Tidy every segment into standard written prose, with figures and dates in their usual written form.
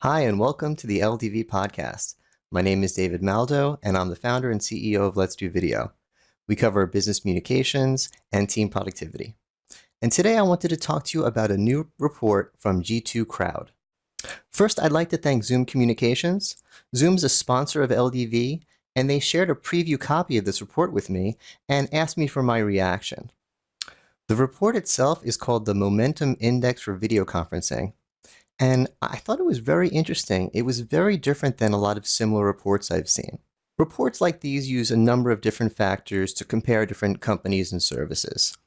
Hi, and welcome to the LDV Podcast. My name is David Maldo, and I'm the founder and CEO of Let's Do Video. We cover business communications and team productivity. And today I wanted to talk to you about a new report from G2 Crowd. First, I'd like to thank Zoom Communications. Zoom's a sponsor of LDV, and they shared a preview copy of this report with me and asked me for my reaction. The report itself is called the Momentum Index for Video Conferencing. And I thought it was very interesting. It was very different than a lot of similar reports I've seen. Reports like these use a number of different factors to compare different companies and services.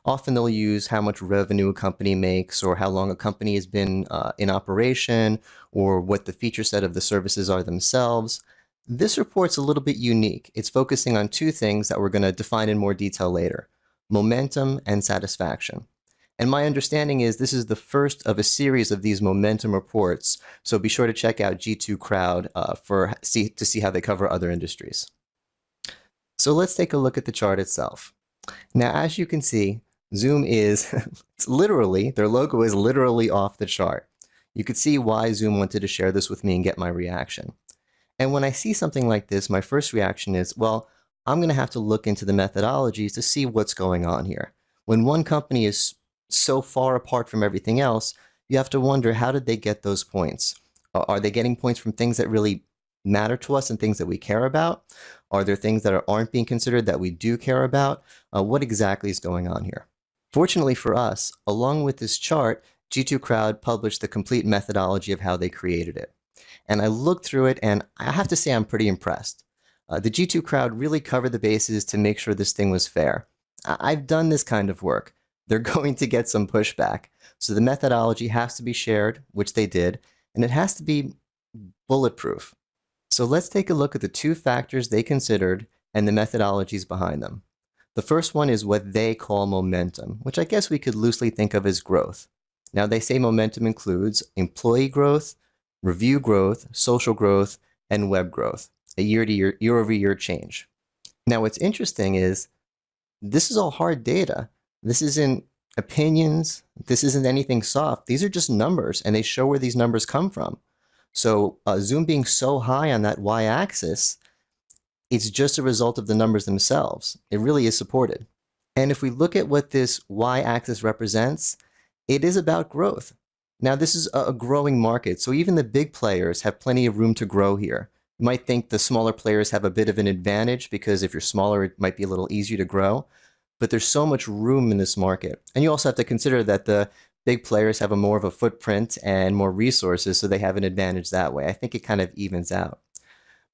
Often they'll use how much revenue a company makes, or how long a company has been in operation, or what the feature set of the services are themselves. This report's a little bit unique. It's focusing on two things that we're going to define in more detail later: momentum and satisfaction. And my understanding is this is the first of a series of these momentum reports, so be sure to check out G2 Crowd to see how they cover other industries. So let's take a look at the chart itself. Now, as you can see, Zoom is their logo is literally off the chart. You could see why Zoom wanted to share this with me and get my reaction. And when I see something like this, my first reaction is, well, I'm going to have to look into the methodologies to see what's going on here. When one company is so far apart from everything else, you have to wonder, how did they get those points? Are they getting points from things that really matter to us and things that we care about? Are there things that aren't being considered that we do care about? What exactly is going on here? Fortunately for us, along with this chart, G2 Crowd published the complete methodology of how they created it. And I looked through it, and I have to say I'm pretty impressed. The G2 Crowd really covered the bases to make sure this thing was fair. I've done this kind of work. They're going to get some pushback. So the methodology has to be shared, which they did, and it has to be bulletproof. So let's take a look at the two factors they considered and the methodologies behind them. The first one is what they call momentum, which I guess we could loosely think of as growth. Now, they say momentum includes employee growth, review growth, social growth, and web growth, a year-over-year change. Now, what's interesting is this is all hard data. This isn't opinions. This isn't anything soft. These are just numbers, and they show where these numbers come from. So Zoom being so high on that y-axis, it's just a result of the numbers themselves. It really is supported. And if we look at what this y-axis represents, it is about growth. Now, this is a growing market, so even the big players have plenty of room to grow here. You might think the smaller players have a bit of an advantage because if you're smaller, it might be a little easier to grow. But there's so much room in this market. And you also have to consider that the big players have more of a footprint and more resources, so they have an advantage that way. I think it kind of evens out.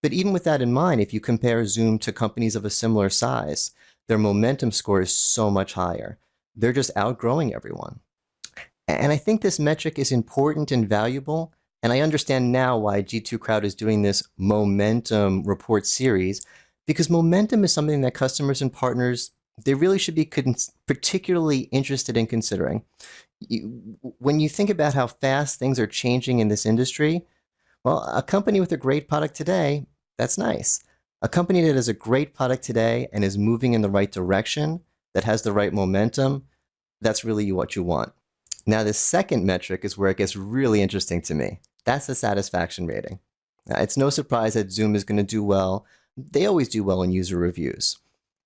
But even with that in mind, if you compare Zoom to companies of a similar size, their momentum score is so much higher. They're just outgrowing everyone. And I think this metric is important and valuable, and I understand now why G2 Crowd is doing this momentum report series, because momentum is something that customers and partners, they really should be particularly interested in considering. When you think about how fast things are changing in this industry, well, a company with a great product today, that's nice. A company that has a great product today and is moving in the right direction, that has the right momentum, that's really what you want. Now, the second metric is where it gets really interesting to me. That's the satisfaction rating. Now, it's no surprise that Zoom is going to do well. They always do well in user reviews.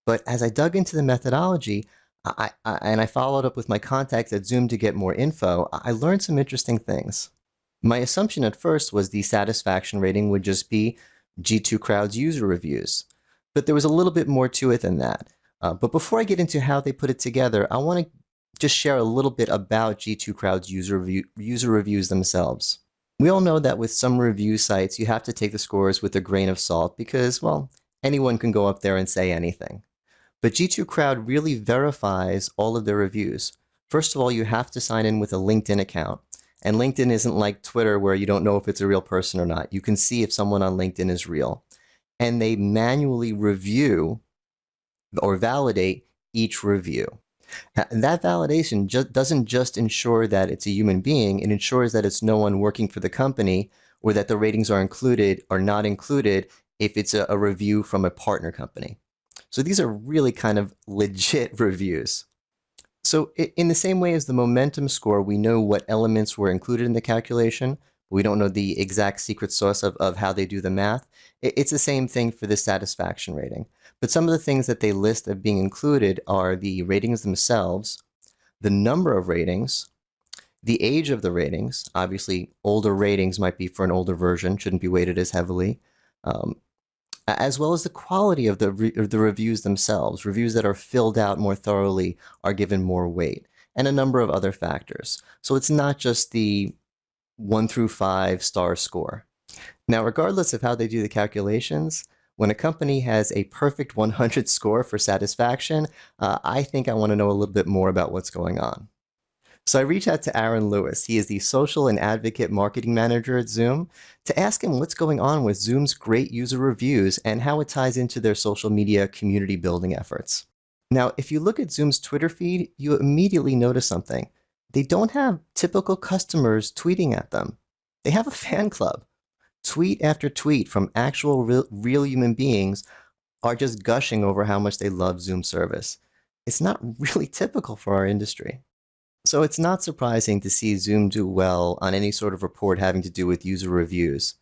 But as I dug into the methodology, and I followed up with my contacts at Zoom to get more info, I learned some interesting things. My assumption at first was the satisfaction rating would just be G2 Crowd's user reviews. But there was a little bit more to it than that. But before I get into how they put it together, I want to just share a little bit about G2 Crowd's user reviews themselves. We all know that with some review sites, you have to take the scores with a grain of salt because, well, anyone can go up there and say anything. But G2 Crowd really verifies all of their reviews. First of all, you have to sign in with a LinkedIn account. And LinkedIn isn't like Twitter where you don't know if it's a real person or not. You can see if someone on LinkedIn is real. And they manually review or validate each review. And that validation doesn't just ensure that it's a human being, it ensures that it's no one working for the company or that the ratings are included or not included if it's a review from a partner company. So these are really kind of legit reviews. So in the same way as the momentum score, we know what elements were included in the calculation, We don't know the exact secret sauce of how they do the math. It's the same thing for the satisfaction rating. But some of the things that they list of being included are the ratings themselves, the number of ratings, the age of the ratings. Obviously, older ratings might be for an older version, shouldn't be weighted as heavily. As well as the quality of the reviews themselves. Reviews that are filled out more thoroughly are given more weight, and a number of other factors. So it's not just the 1 through 5 star score. Now, regardless of how they do the calculations, when a company has a perfect 100 score for satisfaction, I think I want to know a little bit more about what's going on. So I reached out to Aaron Lewis. He is the social and advocate marketing manager at Zoom, to ask him what's going on with Zoom's great user reviews and how it ties into their social media community building efforts. Now, if you look at Zoom's Twitter feed, you immediately notice something. They don't have typical customers tweeting at them. They have a fan club. Tweet after tweet from actual real human beings are just gushing over how much they love Zoom service. It's not really typical for our industry. So it's not surprising to see Zoom do well on any sort of report having to do with user reviews.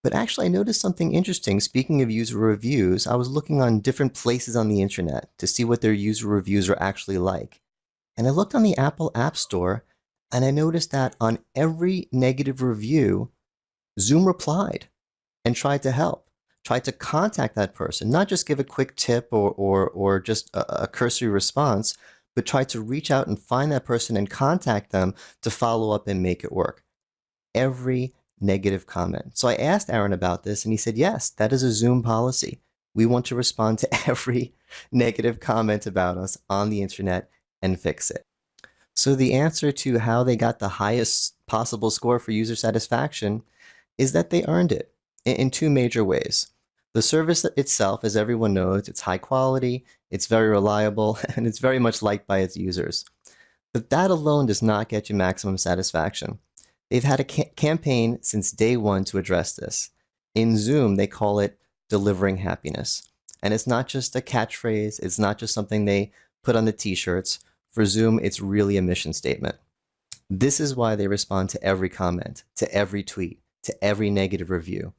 But actually, I noticed something interesting. Speaking of user reviews, I was looking on different places on the internet to see what their user reviews are actually like. And I looked on the Apple App Store, and I noticed that on every negative review, Zoom replied and tried to help, tried to contact that person, not just give a quick tip or just a cursory response, but try to reach out and find that person and contact them to follow up and make it work. Every negative comment. So I asked Aaron about this, and he said, yes, that is a Zoom policy. We want to respond to every negative comment about us on the internet and fix it. So the answer to how they got the highest possible score for user satisfaction is that they earned it in two major ways. The service itself, as everyone knows, it's high quality, it's very reliable, and it's very much liked by its users. But that alone does not get you maximum satisfaction. They've had a campaign since day one to address this. In Zoom, they call it delivering happiness. And it's not just a catchphrase, it's not just something they put on the t-shirts. For Zoom, it's really a mission statement. This is why they respond to every comment, to every tweet, to every negative review.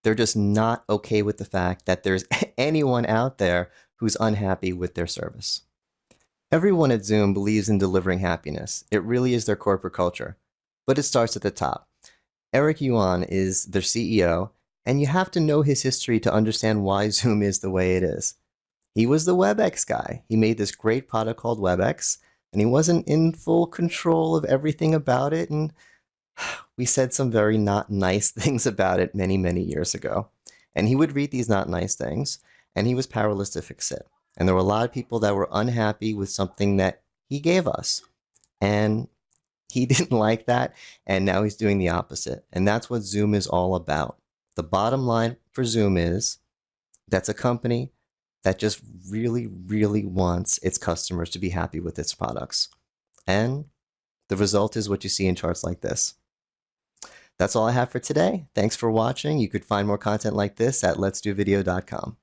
They're just not okay with the fact that there's anyone out there who's unhappy with their service. Everyone at Zoom believes in delivering happiness. It really is their corporate culture. But it starts at the top. Eric Yuan is their CEO, and you have to know his history to understand why Zoom is the way it is. He was the WebEx guy. He made this great product called WebEx, and he wasn't in full control of everything about it, and we said some very not nice things about it many, many years ago. And he would read these not nice things, and he was powerless to fix it. And there were a lot of people that were unhappy with something that he gave us. And he didn't like that, and now he's doing the opposite. And that's what Zoom is all about. The bottom line for Zoom is that's a company that just really, really wants its customers to be happy with its products. And the result is what you see in charts like this. That's all I have for today. Thanks for watching. You could find more content like this at letsdovideo.com.